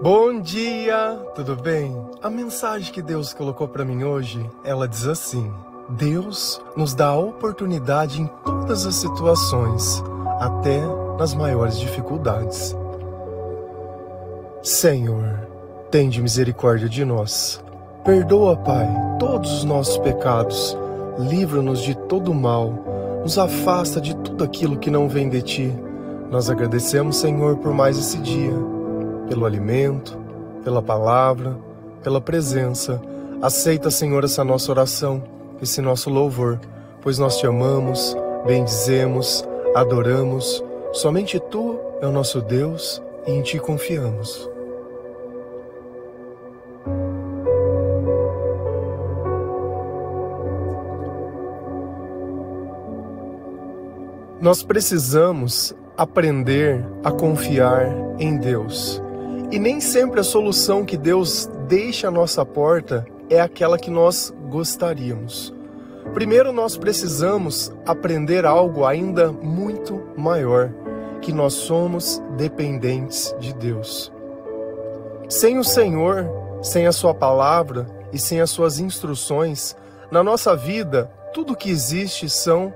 Bom dia, tudo bem? A mensagem que Deus colocou para mim hoje, ela diz assim: Deus nos dá a oportunidade em todas as situações, até nas maiores dificuldades. Senhor, tende misericórdia de nós. Perdoa, Pai, todos os nossos pecados. Livra-nos de todo mal. Nos afasta de tudo aquilo que não vem de Ti. Nós agradecemos, Senhor, por mais esse dia, pelo alimento, pela palavra, pela presença. Aceita, Senhor, essa nossa oração, esse nosso louvor, pois nós Te amamos, bendizemos, adoramos. Somente Tu é o nosso Deus e em Ti confiamos. Nós precisamos aprender a confiar em Deus. E nem sempre a solução que Deus deixa à nossa porta é aquela que nós gostaríamos. Primeiro nós precisamos aprender algo ainda muito maior, que nós somos dependentes de Deus. Sem o Senhor, sem a Sua palavra e sem as Suas instruções, na nossa vida, tudo que existe são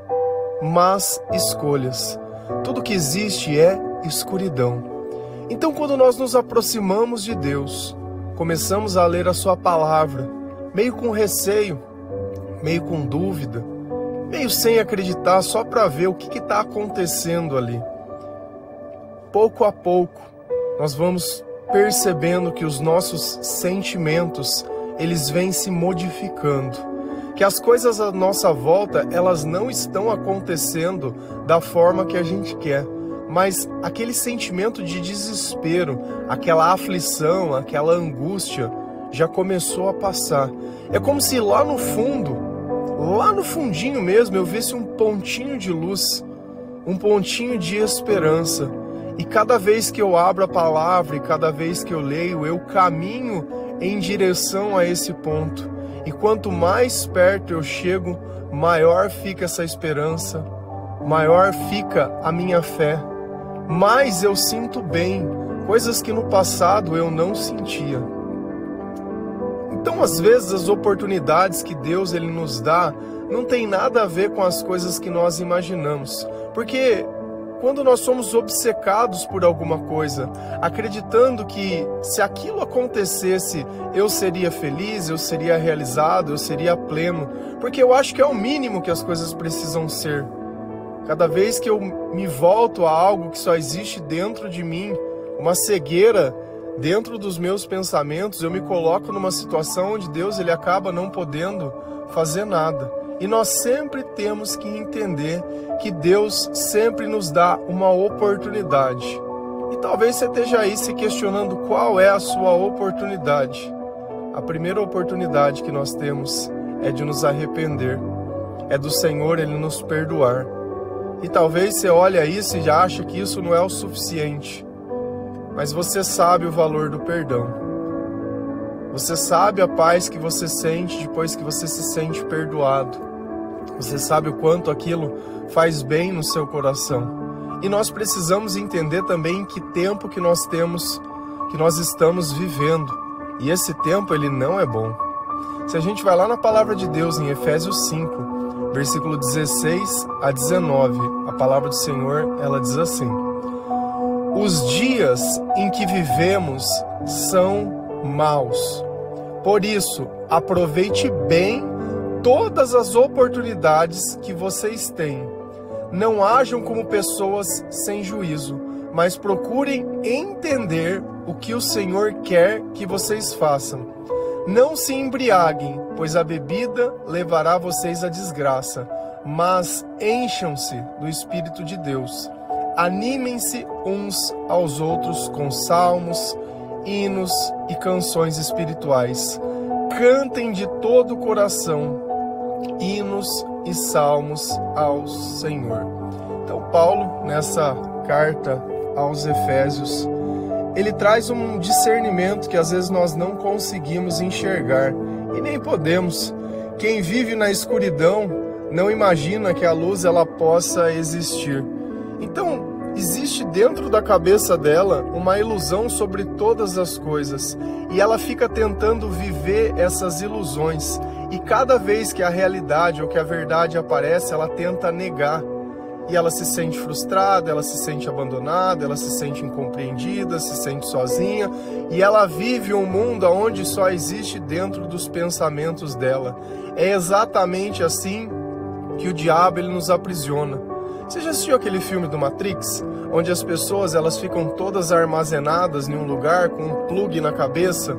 más escolhas. Tudo que existe é escuridão. Então, quando nós nos aproximamos de Deus, começamos a ler a Sua palavra, meio com receio, meio com dúvida, meio sem acreditar, só para ver o que está acontecendo ali. Pouco a pouco, nós vamos percebendo que os nossos sentimentos, eles vêm se modificando. Que as coisas à nossa volta, elas não estão acontecendo da forma que a gente quer, mas aquele sentimento de desespero, aquela aflição, aquela angústia, já começou a passar. É como se lá no fundo, lá no fundinho mesmo, eu visse um pontinho de luz, um pontinho de esperança. E cada vez que eu abro a palavra e cada vez que eu leio, eu caminho em direção a esse ponto. E quanto mais perto eu chego, maior fica essa esperança, maior fica a minha fé, mais eu sinto bem, coisas que no passado eu não sentia. Então, às vezes, as oportunidades que Deus ele nos dá não tem nada a ver com as coisas que nós imaginamos, porque quando nós somos obcecados por alguma coisa, acreditando que se aquilo acontecesse, eu seria feliz, eu seria realizado, eu seria pleno, porque eu acho que é o mínimo que as coisas precisam ser. Cada vez que eu me volto a algo que só existe dentro de mim, uma cegueira dentro dos meus pensamentos, eu me coloco numa situação onde Deus ele acaba não podendo fazer nada. E nós sempre temos que entender que Deus sempre nos dá uma oportunidade. E talvez você esteja aí se questionando qual é a sua oportunidade. A primeira oportunidade que nós temos é de nos arrepender. É do Senhor Ele nos perdoar. E talvez você olhe isso e já acha que isso não é o suficiente. Mas você sabe o valor do perdão. Você sabe a paz que você sente depois que você se sente perdoado. Você sabe o quanto aquilo faz bem no seu coração. E nós precisamos entender também que tempo que nós temos, que nós estamos vivendo. E esse tempo, ele não é bom. Se a gente vai lá na palavra de Deus, em Efésios 5, versículo 16 a 19, a palavra do Senhor, ela diz assim: Os dias em que vivemos são maus. Por isso, aproveite bem todas as oportunidades que vocês têm. Não ajam como pessoas sem juízo, mas procurem entender o que o Senhor quer que vocês façam. Não se embriaguem, pois a bebida levará vocês à desgraça, mas encham-se do Espírito de Deus. Animem-se uns aos outros com salmos, hinos e canções espirituais. Cantem de todo o coração hinos e salmos ao Senhor. Então Paulo, nessa carta aos Efésios, ele traz um discernimento que às vezes nós não conseguimos enxergar e nem podemos. Quem vive na escuridão não imagina que a luz ela possa existir. Então, Existe dentro da cabeça dela uma ilusão sobre todas as coisas e ela fica tentando viver essas ilusões. E cada vez que a realidade ou que a verdade aparece, ela tenta negar. E ela se sente frustrada, ela se sente abandonada, ela se sente incompreendida, se sente sozinha. E ela vive um mundo onde só existe dentro dos pensamentos dela. É exatamente assim que o diabo ele nos aprisiona. Você já assistiu aquele filme do Matrix? Onde as pessoas elas ficam todas armazenadas em um lugar com um plug na cabeça?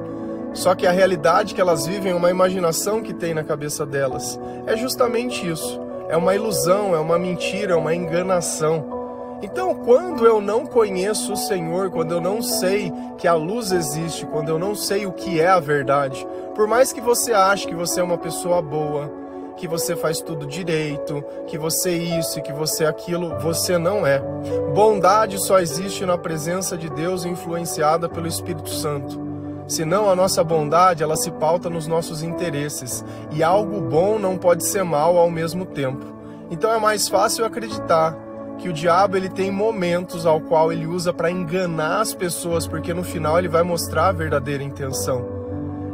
Só que a realidade que elas vivem é uma imaginação que tem na cabeça delas. É justamente isso. É uma ilusão, é uma mentira, é uma enganação. Então, quando eu não conheço o Senhor, quando eu não sei que a luz existe, quando eu não sei o que é a verdade, por mais que você ache que você é uma pessoa boa, que você faz tudo direito, que você isso e que você aquilo, você não é. Bondade só existe na presença de Deus influenciada pelo Espírito Santo. Senão a nossa bondade, ela se pauta nos nossos interesses. E algo bom não pode ser mal ao mesmo tempo. Então é mais fácil acreditar que o diabo ele tem momentos ao qual ele usa para enganar as pessoas, porque no final ele vai mostrar a verdadeira intenção.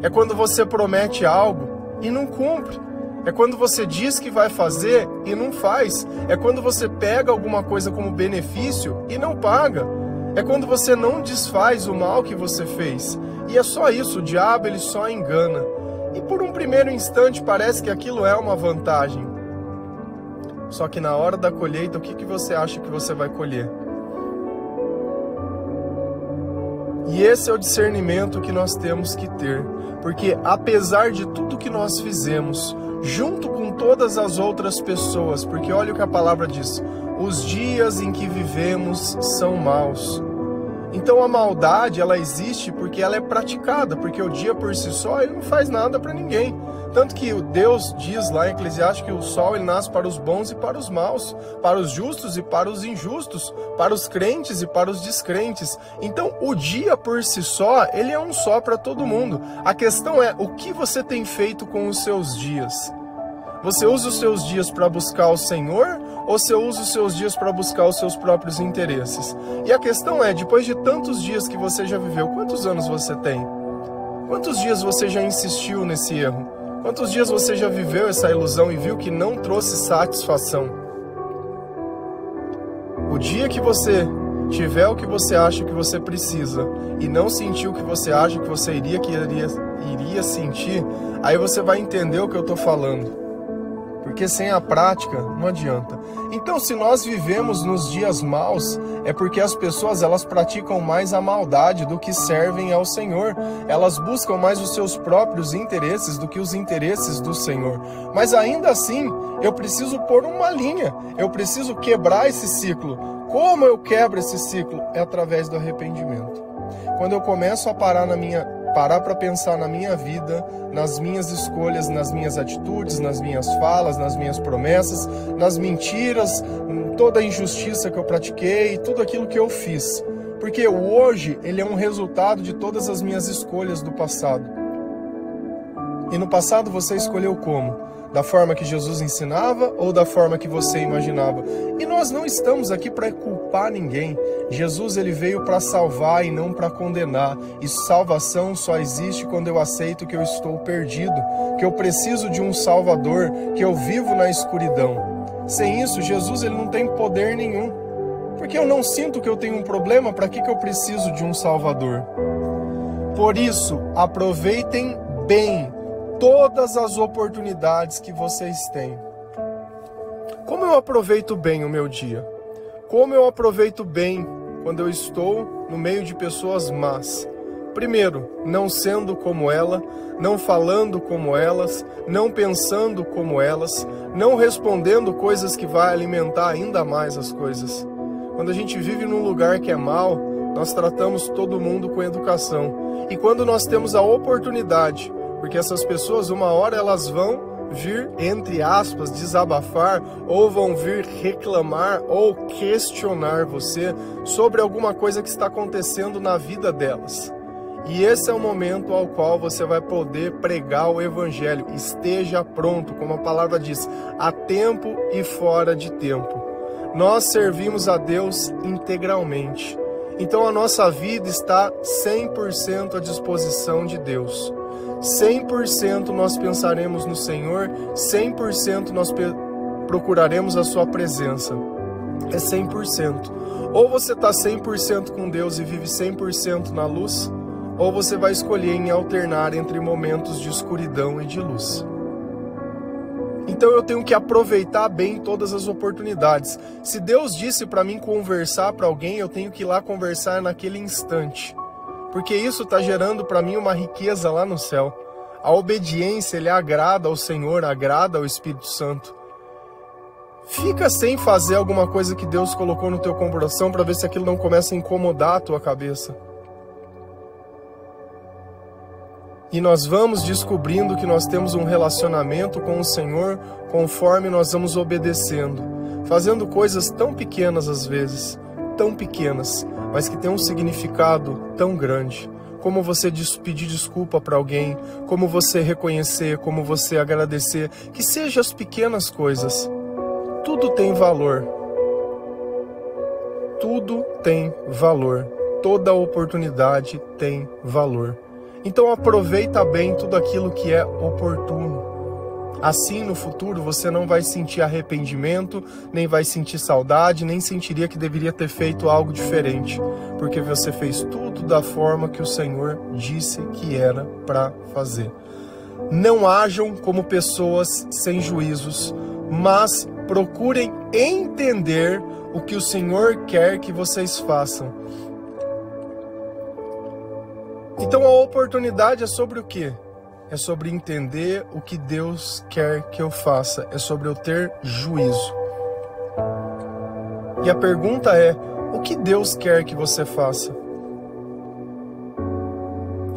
É quando você promete algo e não cumpre. É quando você diz que vai fazer e não faz. É quando você pega alguma coisa como benefício e não paga. É quando você não desfaz o mal que você fez. E é só isso, o diabo ele só engana. E por um primeiro instante parece que aquilo é uma vantagem. Só que na hora da colheita, o que você acha que você vai colher? E esse é o discernimento que nós temos que ter. Porque apesar de tudo que nós fizemos, junto com todas as outras pessoas, porque olha o que a palavra diz, os dias em que vivemos são maus. Então a maldade, ela existe porque ela é praticada, porque o dia por si só, ele não faz nada para ninguém. Tanto que Deus diz lá em Eclesiastes que o sol ele nasce para os bons e para os maus, para os justos e para os injustos, para os crentes e para os descrentes. Então o dia por si só, ele é um só para todo mundo. A questão é, o que você tem feito com os seus dias? Você usa os seus dias para buscar o Senhor ou você usa os seus dias para buscar os seus próprios interesses? E a questão é, depois de tantos dias que você já viveu, quantos anos você tem? Quantos dias você já insistiu nesse erro? Quantos dias você já viveu essa ilusão e viu que não trouxe satisfação? O dia que você tiver o que você acha que você precisa e não sentir o que você acha que você iria sentir, aí você vai entender o que eu estou falando. Porque sem a prática não adianta. Então, se nós vivemos nos dias maus, é porque as pessoas elas praticam mais a maldade do que servem ao Senhor. Elas buscam mais os seus próprios interesses do que os interesses do Senhor. Mas ainda assim, eu preciso pôr uma linha. Eu preciso quebrar esse ciclo. Como eu quebro esse ciclo? É através do arrependimento. Quando eu começo a parar para pensar na minha vida, nas minhas escolhas, nas minhas atitudes, nas minhas falas, nas minhas promessas, nas mentiras, toda a injustiça que eu pratiquei, tudo aquilo que eu fiz. Porque o hoje, ele é um resultado de todas as minhas escolhas do passado. E no passado você escolheu como? Da forma que Jesus ensinava ou da forma que você imaginava? E nós não estamos aqui para culpar ninguém. Jesus ele veio para salvar e não para condenar. E salvação só existe quando eu aceito que eu estou perdido, que eu preciso de um Salvador, que eu vivo na escuridão. Sem isso, Jesus ele não tem poder nenhum. Porque eu não sinto que eu tenho um problema, para que eu preciso de um Salvador? Por isso, aproveitem bem todas as oportunidades que vocês têm. Como eu aproveito bem o meu dia? Como eu aproveito bem quando eu estou no meio de pessoas más? Primeiro, não sendo como ela, não falando como elas, não pensando como elas, não respondendo coisas que vai alimentar ainda mais as coisas. Quando a gente vive num lugar que é mau, nós tratamos todo mundo com educação. E quando nós temos a oportunidade, porque essas pessoas, uma hora elas vão vir, entre aspas, desabafar, ou vão vir reclamar ou questionar você sobre alguma coisa que está acontecendo na vida delas. E esse é o momento ao qual você vai poder pregar o Evangelho. Esteja pronto, como a palavra diz, a tempo e fora de tempo. nós servimos a Deus integralmente. Então a nossa vida está 100% à disposição de Deus. 100% nós pensaremos no Senhor, 100% nós procuraremos a sua presença. É 100%. Ou você está 100% com Deus e vive 100% na luz, ou você vai escolher em alternar entre momentos de escuridão e de luz. Então eu tenho que aproveitar bem todas as oportunidades. Se Deus disse para mim conversar para alguém, eu tenho que ir lá conversar naquele instante. Porque isso está gerando para mim uma riqueza lá no céu. A obediência, ele agrada ao Senhor, agrada ao Espírito Santo. Fica sem fazer alguma coisa que Deus colocou no teu coração para ver se aquilo não começa a incomodar a tua cabeça. E nós vamos descobrindo que nós temos um relacionamento com o Senhor conforme nós vamos obedecendo, fazendo coisas tão pequenas às vezes, tão pequenas, mas que têm um significado tão grande. Como você pedir desculpa para alguém, como você reconhecer, como você agradecer, que sejam as pequenas coisas. Tudo tem valor. Tudo tem valor. Toda oportunidade tem valor. Então aproveita bem tudo aquilo que é oportuno. Assim, no futuro, você não vai sentir arrependimento, nem vai sentir saudade, nem sentiria que deveria ter feito algo diferente, porque você fez tudo da forma que o Senhor disse que era para fazer. Não hajam como pessoas sem juízos, mas procurem entender o que o Senhor quer que vocês façam. Então a oportunidade é sobre o quê? É sobre entender o que Deus quer que eu faça. É sobre eu ter juízo. E a pergunta é, o que Deus quer que você faça?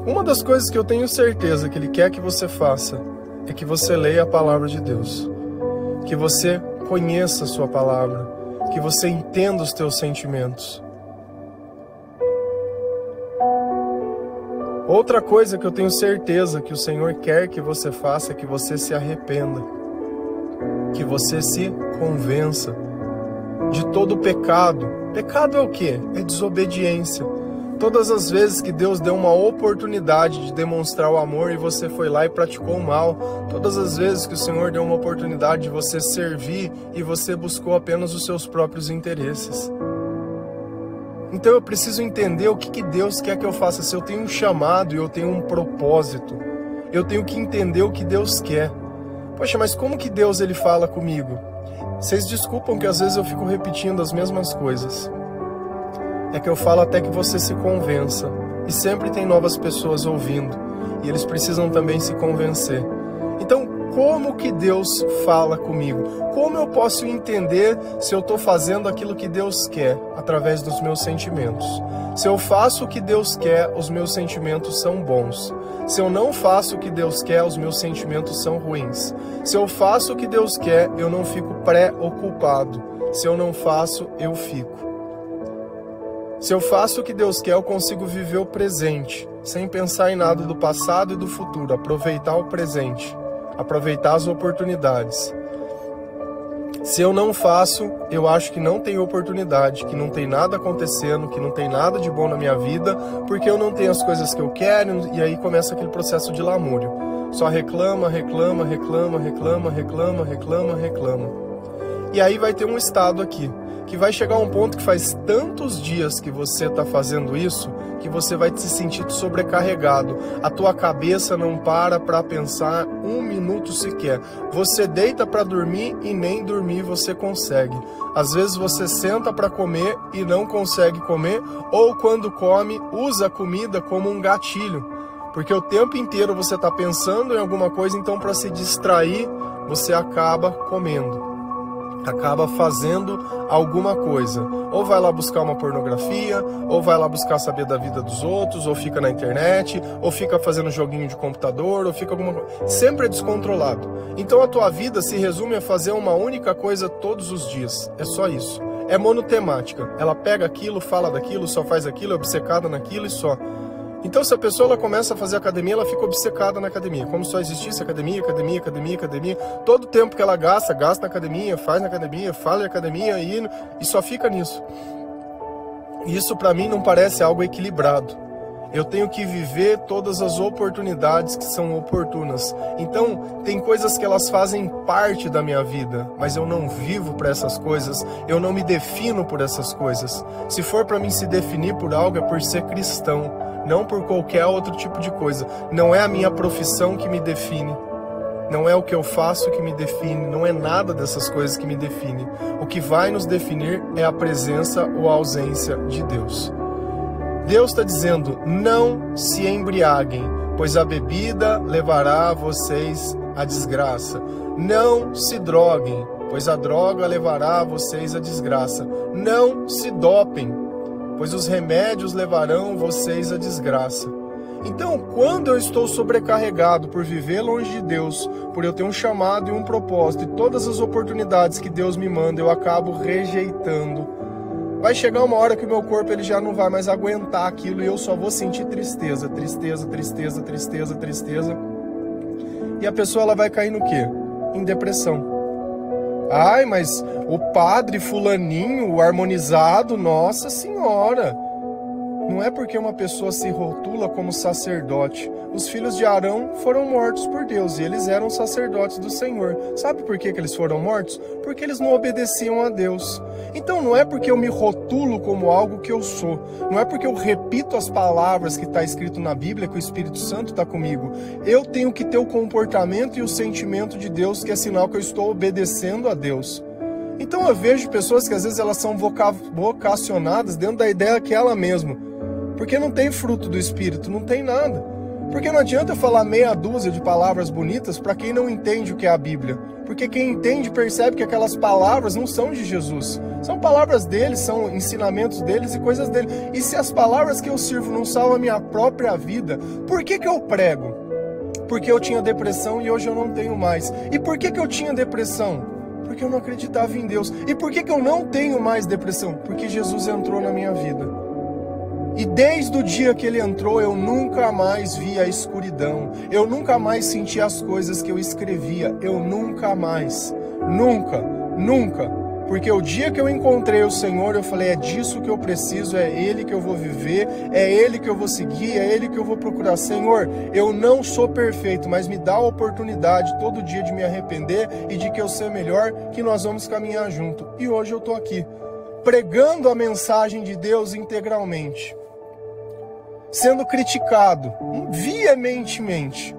Uma das coisas que eu tenho certeza que Ele quer que você faça é que você leia a palavra de Deus. Que você conheça a sua palavra. Que você entenda os teus sentimentos. Outra coisa que eu tenho certeza que o Senhor quer que você faça é que você se arrependa, que você se convença de todo o pecado. Pecado é o quê? É desobediência. Todas as vezes que Deus deu uma oportunidade de demonstrar o amor e você foi lá e praticou o mal, todas as vezes que o Senhor deu uma oportunidade de você servir e você buscou apenas os seus próprios interesses. Então eu preciso entender o que Deus quer que eu faça. Se eu tenho um chamado e eu tenho um propósito, eu tenho que entender o que Deus quer. Poxa, mas como que Deus ele fala comigo? Vocês desculpam que às vezes eu fico repetindo as mesmas coisas. É que eu falo até que você se convença. E sempre tem novas pessoas ouvindo. E eles precisam também se convencer. Então, como que Deus fala comigo? Como eu posso entender se eu estou fazendo aquilo que Deus quer através dos meus sentimentos? Se eu faço o que Deus quer, os meus sentimentos são bons. Se eu não faço o que Deus quer, os meus sentimentos são ruins. Se eu faço o que Deus quer, eu não fico preocupado. Se eu não faço, eu fico. Se eu faço o que Deus quer, eu consigo viver o presente, sem pensar em nada do passado e do futuro, aproveitar o presente. Aproveitar as oportunidades. Se eu não faço, eu acho que não tem oportunidade, que não tem nada acontecendo, que não tem nada de bom na minha vida, porque eu não tenho as coisas que eu quero, e aí começa aquele processo de lamúrio. Só reclama, reclama, reclama, reclama, reclama, reclama, reclama. E aí vai ter um estado aqui, que vai chegar a um ponto que faz tantos dias que você está fazendo isso, que você vai se sentir sobrecarregado. A tua cabeça não para pensar um minuto sequer. Você deita para dormir e nem dormir você consegue. Às vezes você senta para comer e não consegue comer, ou quando come, usa a comida como um gatilho. Porque o tempo inteiro você está pensando em alguma coisa, então para se distrair, você acaba comendo. Acaba fazendo alguma coisa. Ou vai lá buscar uma pornografia, ou vai lá buscar saber da vida dos outros, ou fica na internet, ou fica fazendo joguinho de computador, ou fica alguma coisa. Sempre é descontrolado. Então a tua vida se resume a fazer uma única coisa todos os dias. É só isso. É monotemática. Ela pega aquilo, fala daquilo, só faz aquilo, é obcecada naquilo e só. Então, se a pessoa ela começa a fazer academia, ela fica obcecada na academia. Como só existisse academia. Todo o tempo que ela gasta na academia, faz na academia, fala em academia e só fica nisso. Isso para mim não parece algo equilibrado. Eu tenho que viver todas as oportunidades que são oportunas. Então, tem coisas que elas fazem parte da minha vida, mas eu não vivo para essas coisas, eu não me defino por essas coisas. Se for para mim se definir por algo, é por ser cristão, não por qualquer outro tipo de coisa. Não é a minha profissão que me define, não é o que eu faço que me define, não é nada dessas coisas que me define. O que vai nos definir é a presença ou a ausência de Deus. Deus está dizendo, não se embriaguem, pois a bebida levará vocês à desgraça. Não se droguem, pois a droga levará vocês à desgraça. Não se dopem, pois os remédios levarão vocês à desgraça. Então, quando eu estou sobrecarregado por viver longe de Deus, por eu ter um chamado e um propósito, e todas as oportunidades que Deus me manda, eu acabo rejeitando. Vai chegar uma hora que o meu corpo ele já não vai mais aguentar aquilo e eu só vou sentir tristeza. E a pessoa ela vai cair no quê? Em depressão. Ai, mas o padre fulaninho, o harmonizado, nossa senhora. Não é porque uma pessoa se rotula como sacerdote. Os filhos de Arão foram mortos por Deus e eles eram sacerdotes do Senhor. Sabe por que eles foram mortos? Porque eles não obedeciam a Deus. Então não é porque eu me rotulo como algo que eu sou. Não é porque eu repito as palavras que está escrito na Bíblia que o Espírito Santo está comigo. Eu tenho que ter o comportamento e o sentimento de Deus, que é sinal que eu estou obedecendo a Deus. Então eu vejo pessoas que às vezes elas são vocacionadas dentro da ideia que é ela mesma. Porque não tem fruto do Espírito, não tem nada. Porque não adianta eu falar meia dúzia de palavras bonitas para quem não entende o que é a Bíblia. Porque quem entende percebe que aquelas palavras não são de Jesus. São palavras deles, são ensinamentos deles e coisas dele. E se as palavras que eu sirvo não salvam a minha própria vida, por que eu prego? Porque eu tinha depressão e hoje eu não tenho mais. E por que eu tinha depressão? Porque eu não acreditava em Deus. E por que eu não tenho mais depressão? Porque Jesus entrou na minha vida. E desde o dia que ele entrou, eu nunca mais vi a escuridão. Eu nunca mais senti as coisas que eu escrevia. Eu nunca mais. Nunca. Porque o dia que eu encontrei o Senhor, eu falei, é disso que eu preciso, é Ele que eu vou viver, é Ele que eu vou seguir, é Ele que eu vou procurar. Senhor, eu não sou perfeito, mas me dá a oportunidade todo dia de me arrepender e de que eu ser melhor, que nós vamos caminhar junto. E hoje eu estou aqui, pregando a mensagem de Deus integralmente, sendo criticado veementemente.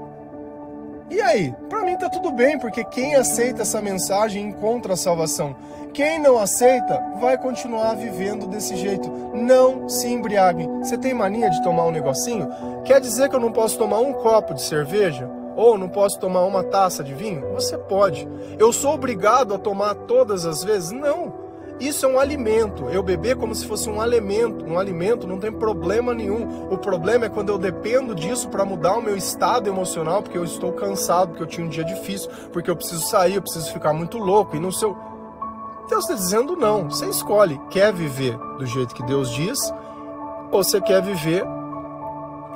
E aí? Para mim tá tudo bem, porque quem aceita essa mensagem encontra a salvação. Quem não aceita vai continuar vivendo desse jeito. Não se embriaguem. Você tem mania de tomar um negocinho? Quer dizer que eu não posso tomar um copo de cerveja? Ou não posso tomar uma taça de vinho? Você pode. Eu sou obrigado a tomar todas as vezes? Não. Isso é um alimento. Eu beber como se fosse um alimento. Um alimento não tem problema nenhum. O problema é quando eu dependo disso para mudar o meu estado emocional, porque eu estou cansado, porque eu tinha um dia difícil, porque eu preciso sair, eu preciso ficar muito louco. E no seu... Deus está dizendo não. Você escolhe. Quer viver do jeito que Deus diz, ou você quer viver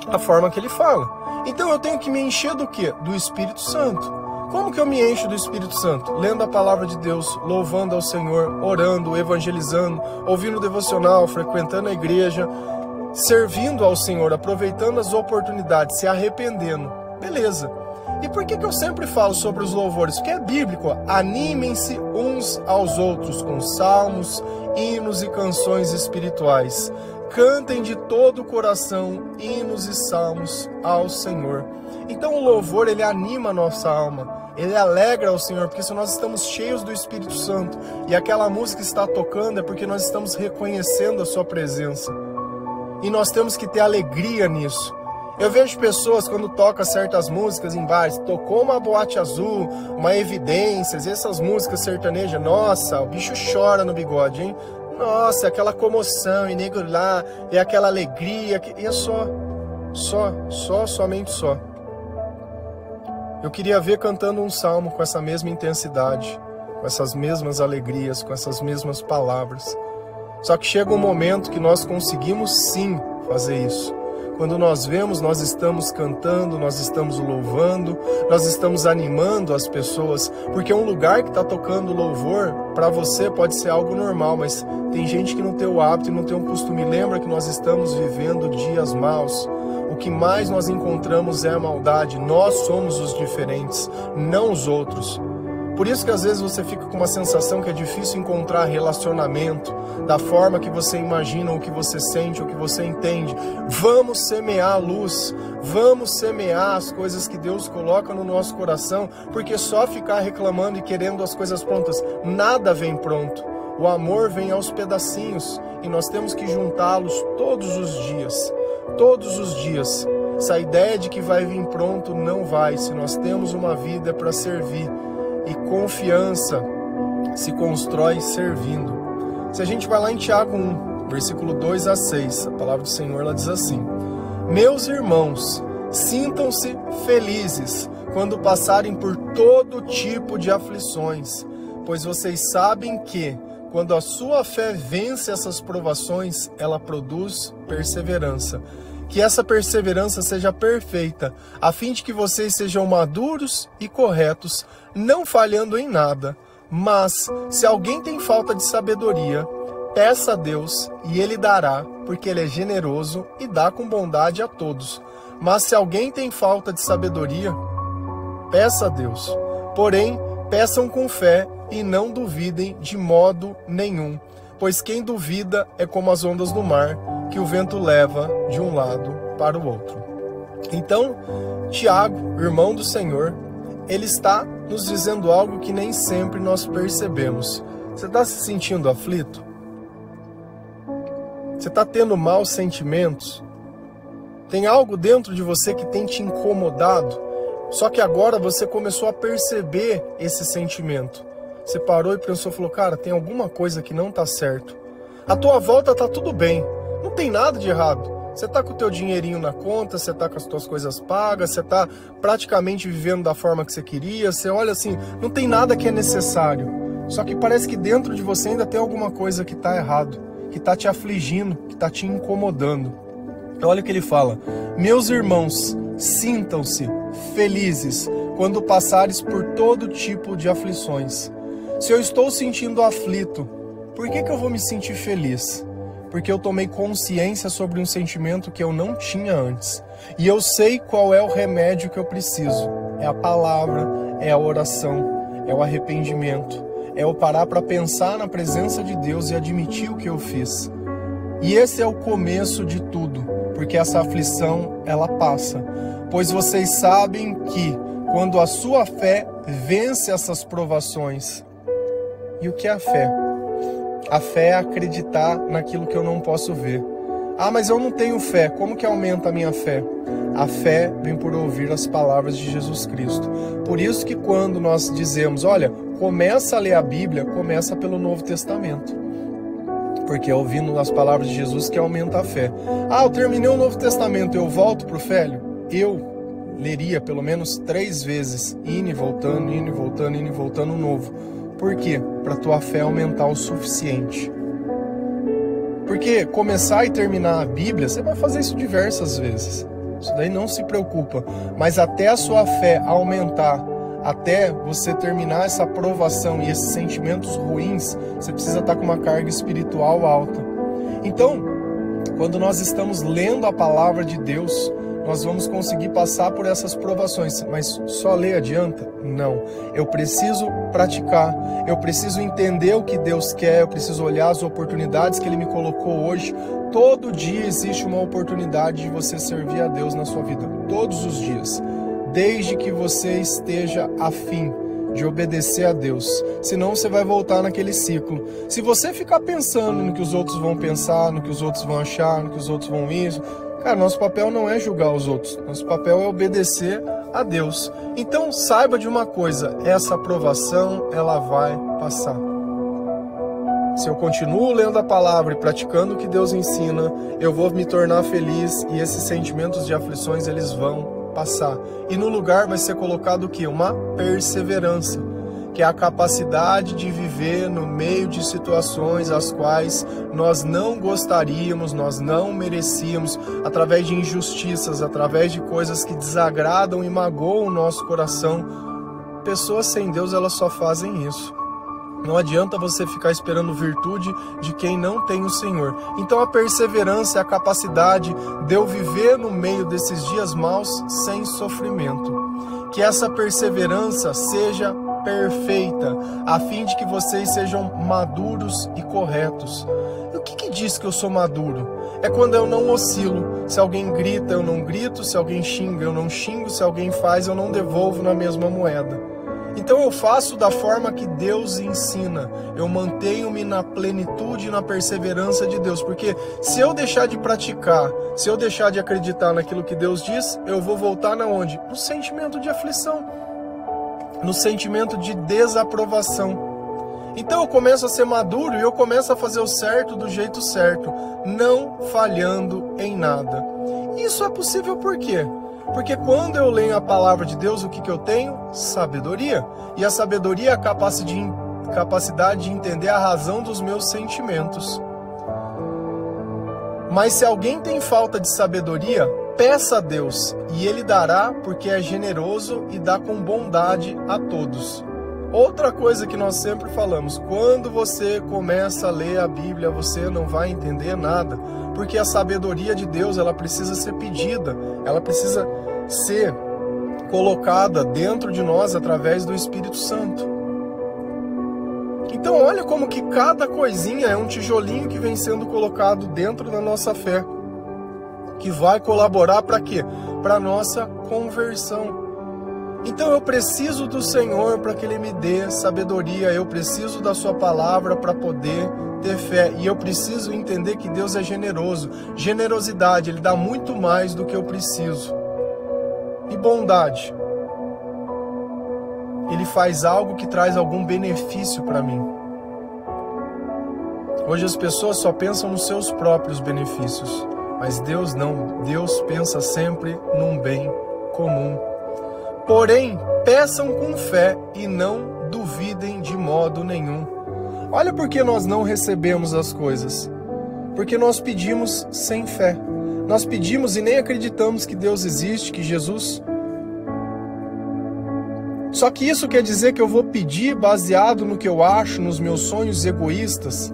a forma que Ele fala. Então eu tenho que me encher do quê? Do Espírito Santo. Como que eu me encho do Espírito Santo? Lendo a palavra de Deus, louvando ao Senhor, orando, evangelizando, ouvindo o devocional, frequentando a igreja, servindo ao Senhor, aproveitando as oportunidades, se arrependendo. Beleza. E por que eu sempre falo sobre os louvores? Porque é bíblico. Animem-se uns aos outros com salmos, hinos e canções espirituais. Cantem de todo o coração hinos e salmos ao Senhor. Então o louvor, ele anima a nossa alma. Ele alegra ao Senhor, porque se nós estamos cheios do Espírito Santo e aquela música está tocando, é porque nós estamos reconhecendo a sua presença. E nós temos que ter alegria nisso. Eu vejo pessoas quando tocam certas músicas em bares, tocou uma Boate Azul, uma Evidências, essas músicas sertanejas, nossa, o bicho chora no bigode, hein? Nossa, aquela comoção, e nego lá, e aquela alegria, e é somente só. Eu queria ver cantando um salmo com essa mesma intensidade, com essas mesmas alegrias, com essas mesmas palavras. Só que chega um momento que nós conseguimos sim fazer isso. Quando nós vemos, nós estamos cantando, nós estamos louvando, nós estamos animando as pessoas, porque um lugar que está tocando louvor, para você pode ser algo normal, mas tem gente que não tem o hábito e não tem o costume. Lembra que nós estamos vivendo dias maus. O que mais nós encontramos é a maldade. Nós somos os diferentes, não os outros. Por isso que às vezes você fica com uma sensação que é difícil encontrar relacionamento da forma que você imagina, o que você sente, o que você entende. Vamos semear a luz, vamos semear as coisas que Deus coloca no nosso coração, porque só ficar reclamando e querendo as coisas prontas, nada vem pronto. O amor vem aos pedacinhos e nós temos que juntá-los todos os dias. Todos os dias. Essa ideia de que vai vir pronto não vai. Se nós temos uma vida para servir. E confiança se constrói servindo. Se a gente vai lá em Tiago 1, versículo 2 a 6, a palavra do Senhor ela diz assim: Meus irmãos, sintam-se felizes quando passarem por todo tipo de aflições, pois vocês sabem que, quando a sua fé vence essas provações, ela produz perseverança. Que essa perseverança seja perfeita, a fim de que vocês sejam maduros e corretos, não falhando em nada. Mas, se alguém tem falta de sabedoria, peça a Deus e Ele dará, porque Ele é generoso e dá com bondade a todos. Mas se alguém tem falta de sabedoria, peça a Deus. Porém, peçam com fé e não duvidem de modo nenhum, pois quem duvida é como as ondas do mar, que o vento leva de um lado para o outro. Então, Tiago, irmão do Senhor, ele está nos dizendo algo que nem sempre nós percebemos. Você está se sentindo aflito? Você está tendo maus sentimentos? Tem algo dentro de você que tem te incomodado? Só que agora você começou a perceber esse sentimento. Você parou e pensou, falou, cara, tem alguma coisa que não está certo. À tua volta está tudo bem. Não tem nada de errado. Você está com o teu dinheirinho na conta, você está com as tuas coisas pagas, você está praticamente vivendo da forma que você queria, você olha assim, não tem nada que é necessário. Só que parece que dentro de você ainda tem alguma coisa que está errado, que está te afligindo, que está te incomodando. Olha o que ele fala: Meus irmãos, sintam-se felizes quando passares por todo tipo de aflições. Se eu estou sentindo aflito, por que eu vou me sentir feliz? Porque eu tomei consciência sobre um sentimento que eu não tinha antes. E eu sei qual é o remédio que eu preciso. É a palavra, é a oração, é o arrependimento. É eu parar para pensar na presença de Deus e admitir o que eu fiz. E esse é o começo de tudo, porque essa aflição, ela passa. Pois vocês sabem que, quando a sua fé vence essas provações... E o que é a fé? A fé é acreditar naquilo que eu não posso ver. Ah, mas eu não tenho fé. Como que aumenta a minha fé? A fé vem por ouvir as palavras de Jesus Cristo. Por isso que quando nós dizemos, olha, começa a ler a Bíblia, começa pelo Novo Testamento. Porque é ouvindo as palavras de Jesus que aumenta a fé. Ah, eu terminei o Novo Testamento, eu volto para o velho? Eu leria pelo menos 3 vezes, indo e voltando, indo e voltando, indo e voltando o novo. Por quê? Para a tua fé aumentar o suficiente. Porque começar e terminar a Bíblia, você vai fazer isso diversas vezes. Isso daí não se preocupa. Mas até a sua fé aumentar, até você terminar essa provação e esses sentimentos ruins, você precisa estar com uma carga espiritual alta. Então, quando nós estamos lendo a palavra de Deus, nós vamos conseguir passar por essas provações, mas só ler adianta? Não. Eu preciso praticar, eu preciso entender o que Deus quer, eu preciso olhar as oportunidades que Ele me colocou hoje. Todo dia existe uma oportunidade de você servir a Deus na sua vida, todos os dias, desde que você esteja afim de obedecer a Deus. Senão você vai voltar naquele ciclo. Se você ficar pensando no que os outros vão pensar, no que os outros vão achar, no que os outros vão isso... Cara, nosso papel não é julgar os outros, nosso papel é obedecer a Deus. Então saiba de uma coisa, essa aprovação, ela vai passar. Se eu continuo lendo a palavra e praticando o que Deus ensina, eu vou me tornar feliz e esses sentimentos de aflições, eles vão passar. E no lugar vai ser colocado o quê? Uma perseverança. que é a capacidade de viver no meio de situações as quais nós não gostaríamos, nós não merecíamos, através de injustiças, através de coisas que desagradam e magoam o nosso coração. Pessoas sem Deus, elas só fazem isso. Não adianta você ficar esperando virtude de quem não tem o Senhor. Então a perseverança é a capacidade de eu viver no meio desses dias maus sem sofrimento. Que essa perseverança seja perfeita, a fim de que vocês sejam maduros e corretos. E o que diz que eu sou maduro? É quando eu não oscilo. Se alguém grita, eu não grito. Se alguém xinga, eu não xingo. Se alguém faz, eu não devolvo na mesma moeda. Então eu faço da forma que Deus ensina. Eu mantenho-me na plenitude e na perseverança de Deus. Porque se eu deixar de praticar, se eu deixar de acreditar naquilo que Deus diz, eu vou voltar na onde? No sentimento de aflição, no sentimento de desaprovação. Então eu começo a ser maduro e eu começo a fazer o certo do jeito certo, não falhando em nada. Isso é possível por quê? Porque quando eu leio a palavra de Deus, o que eu tenho? Sabedoria. E a sabedoria é a capacidade de entender a razão dos meus sentimentos. Mas se alguém tem falta de sabedoria, peça a Deus, e Ele dará, porque é generoso e dá com bondade a todos. Outra coisa que nós sempre falamos, quando você começa a ler a Bíblia, você não vai entender nada, porque a sabedoria de Deus, ela precisa ser pedida, ela precisa ser colocada dentro de nós através do Espírito Santo. Então olha como que cada coisinha é um tijolinho que vem sendo colocado dentro da nossa fé, que vai colaborar para quê? Para a nossa conversão. Então eu preciso do Senhor para que Ele me dê sabedoria, eu preciso da Sua palavra para poder ter fé, e eu preciso entender que Deus é generoso. Generosidade, Ele dá muito mais do que eu preciso. E bondade, Ele faz algo que traz algum benefício para mim. Hoje as pessoas só pensam nos seus próprios benefícios, mas Deus não. Deus pensa sempre num bem comum. Porém, peçam com fé e não duvidem de modo nenhum. Olha por que nós não recebemos as coisas. Porque nós pedimos sem fé. Nós pedimos e nem acreditamos que Deus existe, que Jesus... Só que isso quer dizer que eu vou pedir baseado no que eu acho, nos meus sonhos egoístas?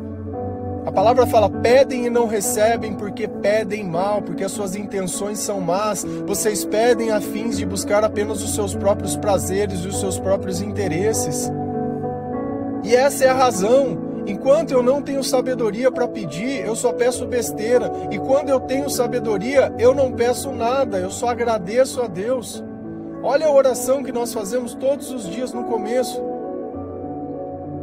A palavra fala, pedem e não recebem porque pedem mal, porque as suas intenções são más. Vocês pedem a fins de buscar apenas os seus próprios prazeres e os seus próprios interesses. E essa é a razão. Enquanto eu não tenho sabedoria para pedir, eu só peço besteira. E quando eu tenho sabedoria, eu não peço nada, eu só agradeço a Deus. Olha a oração que nós fazemos todos os dias no começo.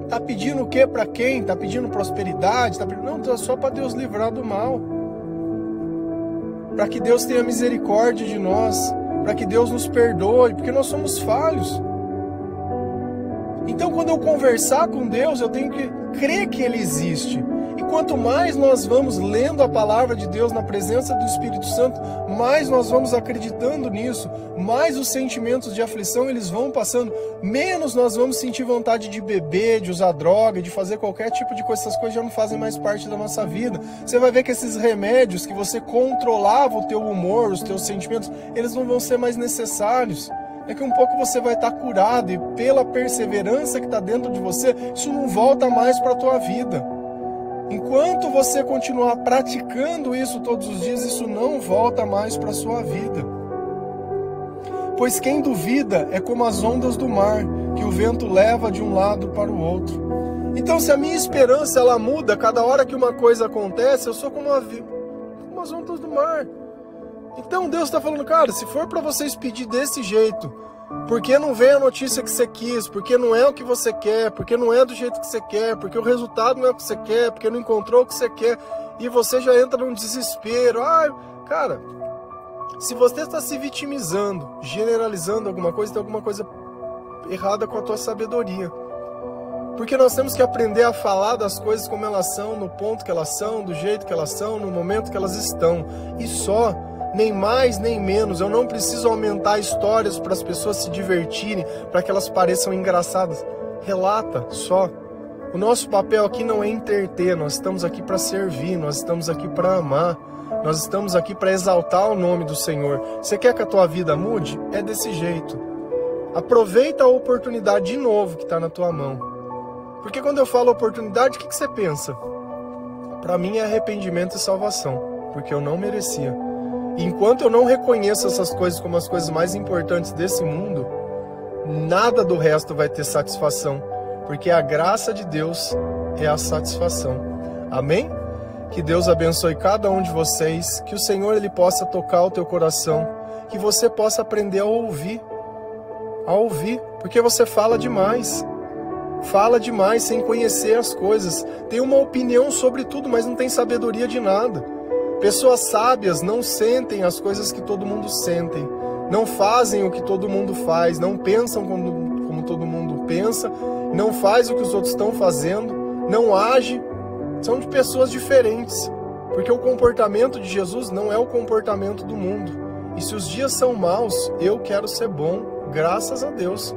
Tá pedindo o que para quem? Tá pedindo prosperidade? Não, tá só para Deus livrar do mal. Para que Deus tenha misericórdia de nós. Para que Deus nos perdoe, porque nós somos falhos. Então quando eu conversar com Deus, eu tenho que crer que Ele existe. E quanto mais nós vamos lendo a palavra de Deus na presença do Espírito Santo, mais nós vamos acreditando nisso, mais os sentimentos de aflição eles vão passando, menos nós vamos sentir vontade de beber, de usar droga, de fazer qualquer tipo de coisa. Essas coisas já não fazem mais parte da nossa vida. Você vai ver que esses remédios que você controlava o teu humor, os teus sentimentos, eles não vão ser mais necessários. É que um pouco você vai estar curado e pela perseverança que está dentro de você, isso não volta mais para a tua vida. Enquanto você continuar praticando isso todos os dias, isso não volta mais para a sua vida. Pois quem duvida é como as ondas do mar, que o vento leva de um lado para o outro. Então, se a minha esperança ela muda, cada hora que uma coisa acontece, eu sou como as ondas do mar. Então Deus está falando, cara, se for para vocês pedir desse jeito, porque não vem a notícia que você quis, porque não é o que você quer, porque não é do jeito que você quer, porque o resultado não é o que você quer, porque não encontrou o que você quer, e você já entra num desespero. Cara, se você está se vitimizando, generalizando alguma coisa, tem alguma coisa errada com a tua sabedoria. Porque nós temos que aprender a falar das coisas como elas são, no ponto que elas são, do jeito que elas são, no momento que elas estão. E só, nem mais nem menos. Eu não preciso aumentar histórias para as pessoas se divertirem, para que elas pareçam engraçadas. relata só. O nosso papel aqui não é entreter, nós estamos aqui para servir, nós estamos aqui para amar, nós estamos aqui para exaltar o nome do Senhor. Você quer que a tua vida mude? É desse jeito. Aproveita a oportunidade de novo que está na tua mão. Porque quando eu falo oportunidade, o que você pensa? Para mim é arrependimento e salvação, porque eu não merecia. E enquanto eu não reconheço essas coisas como as coisas mais importantes desse mundo, nada do resto vai ter satisfação, porque a graça de Deus é a satisfação. Amém? Que Deus abençoe cada um de vocês, que o Senhor ele possa tocar o teu coração, que você possa aprender a ouvir, porque você fala demais sem conhecer as coisas, tem uma opinião sobre tudo, mas não tem sabedoria de nada. Pessoas sábias não sentem as coisas que todo mundo sente, não fazem o que todo mundo faz, não pensam como todo mundo pensa, não faz o que os outros estão fazendo, não age. São de pessoas diferentes, porque o comportamento de Jesus não é o comportamento do mundo. E se os dias são maus, eu quero ser bom, graças a Deus.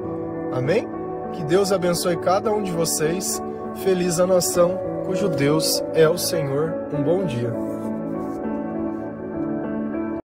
Amém? Que Deus abençoe cada um de vocês. Feliz a nação cujo Deus é o Senhor. Um bom dia.